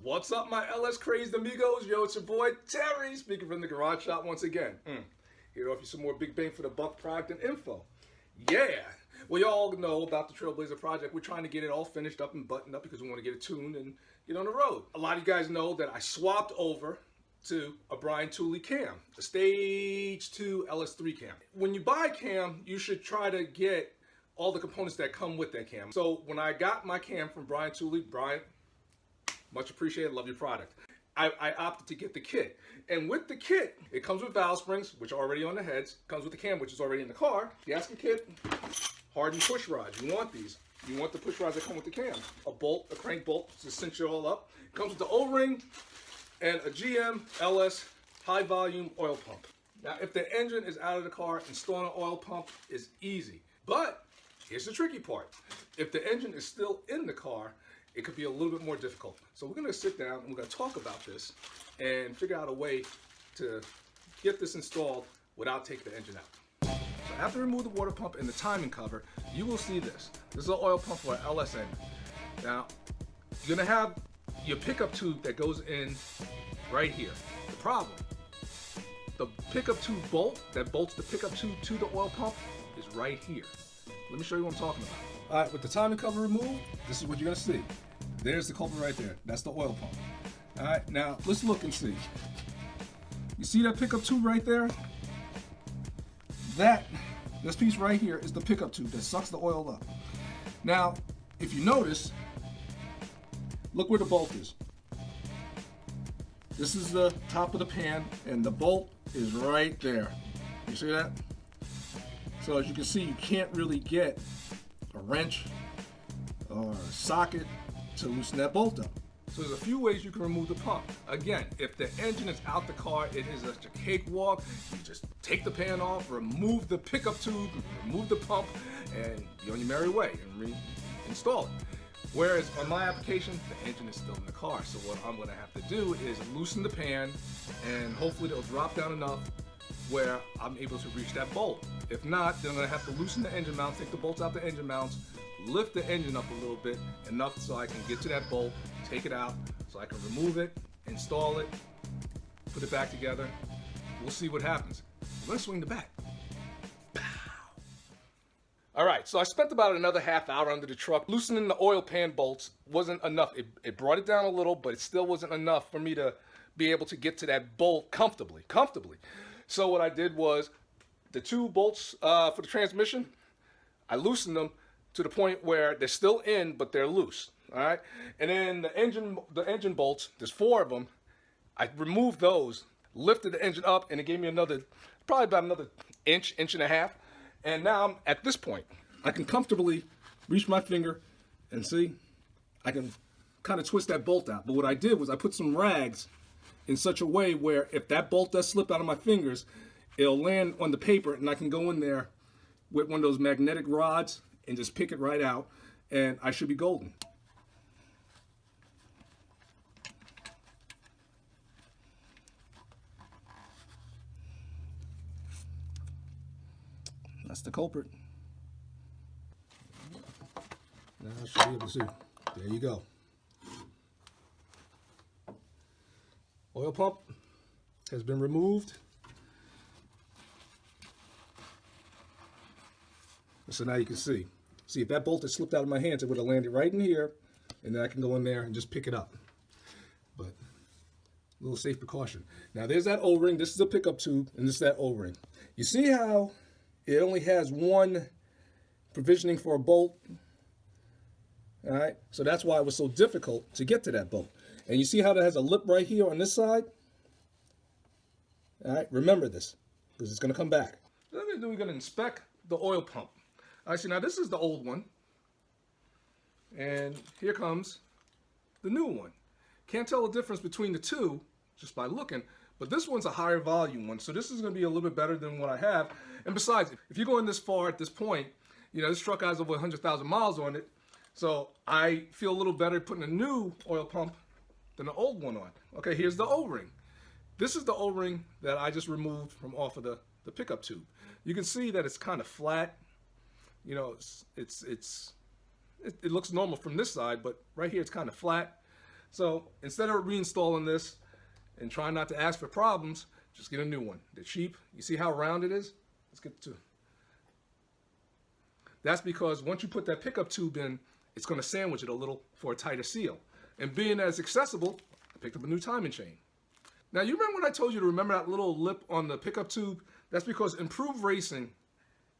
What's up, my LS crazed amigos? Yo, it's your boy Terry, speaking from the garage shop once again. Here to offer you some more big bang for the buck product and info. Yeah, well, y'all know about the Trailblazer project. We're trying to get it all finished up and buttoned up because we want to get it tuned and get on the road. A lot of you guys know that I swapped over to a Brian Tooley cam, a Stage 2 LS3 cam. When you buy a cam, you should try to get all the components that come with that cam. So when I got my cam from Brian Tooley, Brian, much appreciated, love your product. I opted to get the kit. And with the kit, it comes with valve springs, which are already on the heads, comes with the cam, which is already in the car, gasket kit, hardened push rods. You want these. You want the push rods that come with the cam. A bolt, a crank bolt to cinch it all up. It comes with the O-ring and a GM LS high volume oil pump. Now, if the engine is out of the car, installing an oil pump is easy. But here's the tricky part. If the engine is still in the car, it could be a little bit more difficult. So we're gonna sit down and we're gonna talk about this and figure out a way to get this installed without taking the engine out. So after remove the water pump and the timing cover, you will see this. This is an oil pump for an LS engine. Now, you're gonna have your pickup tube that goes in right here. The problem, the pickup tube bolt that bolts the pickup tube to the oil pump is right here. Let me show you what I'm talking about. All right, with the timing cover removed, this is what you're gonna see. There's the culprit right there. That's the oil pump. All right, now let's look and see. You see that pickup tube right there? This piece right here is the pickup tube that sucks the oil up. Now, if you notice, look where the bolt is. This is the top of the pan, and the bolt is right there. You see that? So as you can see, you can't really get a wrench or a socket to loosen that bolt up. So there's a few ways you can remove the pump. Again, if the engine is out the car, it is such a cakewalk. You just take the pan off, remove the pickup tube, remove the pump, and you're on your merry way and reinstall it. Whereas on my application, the engine is still in the car. So what I'm gonna have to do is loosen the pan, and hopefully it'll drop down enough where I'm able to reach that bolt. If not, then I'm gonna have to loosen the engine mounts, take the bolts out the engine mounts, lift the engine up a little bit, enough so I can get to that bolt, take it out, so I can remove it, install it, put it back together. We'll see what happens. I'm gonna swing the bat. Pow. All right, so I spent about another half hour under the truck. Loosening the oil pan bolts wasn't enough. It brought it down a little, but it still wasn't enough for me to be able to get to that bolt comfortably. So what I did was, the two bolts for the transmission, I loosened them to the point where they're still in, but they're loose, all right? And then the engine bolts, there's 4 of them, I removed those, lifted the engine up, and it gave me probably about another inch and a half. And now I'm at this point. I can comfortably reach my finger and see, I can kind of twist that bolt out. But what I did was I put some rags in such a way where if that bolt does slip out of my fingers, it'll land on the paper and I can go in there with one of those magnetic rods and just pick it right out, and I should be golden. That's the culprit. Now I should be able to see. There you go. Oil pump has been removed. So now you can see. See, if that bolt had slipped out of my hands, it would have landed right in here, and then I can go in there and just pick it up. But a little safe precaution. Now there's that O-ring. This is a pickup tube, and this is that O-ring. You see how it only has one provisioning for a bolt? All right, so that's why it was so difficult to get to that bolt. And you see how that has a lip right here on this side? All right, remember this, because it's gonna come back. Then we're gonna inspect the oil pump. I see, now this is the old one, and here comes the new one. Can't tell the difference between the two just by looking, but this one's a higher volume one, so this is gonna be a little bit better than what I have. And besides, if you're going this far at this point, you know, this truck has over 100,000 miles on it, so I feel a little better putting a new oil pump than the old one on. Okay, here's the O-ring. This is the O-ring that I just removed from off of the pickup tube. You can see that it's kind of flat. You know, it looks normal from this side, but right here it's kind of flat. So instead of reinstalling this and trying not to ask for problems, just get a new one. They're cheap. You see how round it is? Let's get to. That's because once you put that pickup tube in, it's going to sandwich it a little for a tighter seal. And being as accessible, I picked up a new timing chain. Now, you remember when I told you to remember that little lip on the pickup tube? That's because Improved Racing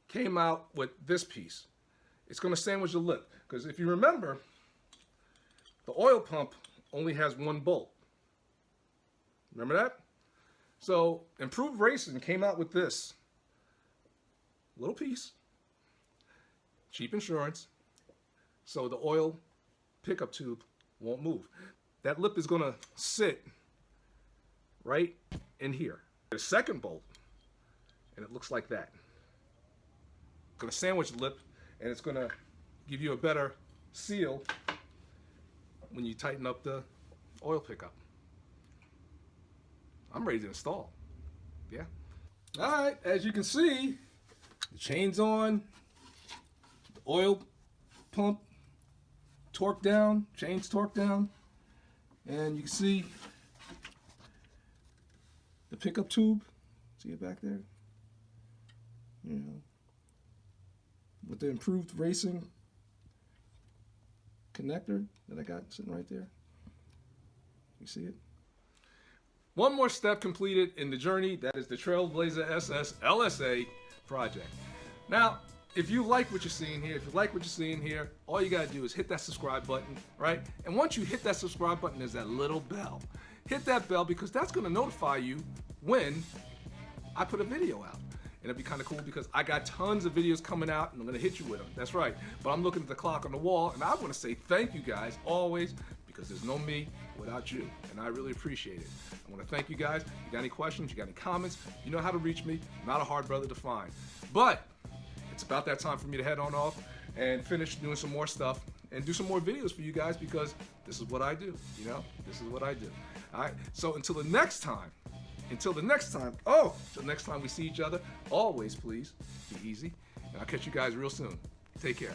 came out with this piece. It's going to sandwich the lip. Because if you remember, the oil pump only has one bolt. Remember that? So Improved Racing came out with this little piece, cheap insurance, so the oil pickup tube won't move. That lip is going to sit right in here. The second bolt, and it looks like that. It's going to sandwich the lip, and it's going to give you a better seal when you tighten up the oil pickup. I'm ready to install. Yeah. All right, as you can see, the chain's on, the oil pump torqued down, chain's torqued down, and you can see the pickup tube. See it back there? You know, with the Improved Racing connector that I got sitting right there. You see it? One more step completed in the journey. That is the Trailblazer SS LSA project. Now, if you like what you're seeing here, all you gotta do is hit that subscribe button, right? And once you hit that subscribe button, there's that little bell. Hit that bell because that's gonna notify you when I put a video out. And it'd be kind of cool because I got tons of videos coming out and I'm gonna hit you with them. That's right. But I'm looking at the clock on the wall and I wanna say thank you guys always, because there's no me without you, and I really appreciate it. I want to thank you guys. You got any questions, you got any comments, you know how to reach me. I'm not a hard brother to find. But it's about that time for me to head on off and finish doing some more stuff and do some more videos for you guys, because this is what I do, you know? This is what I do. All right, so until the next time we see each other, always please be easy, and I'll catch you guys real soon. Take care.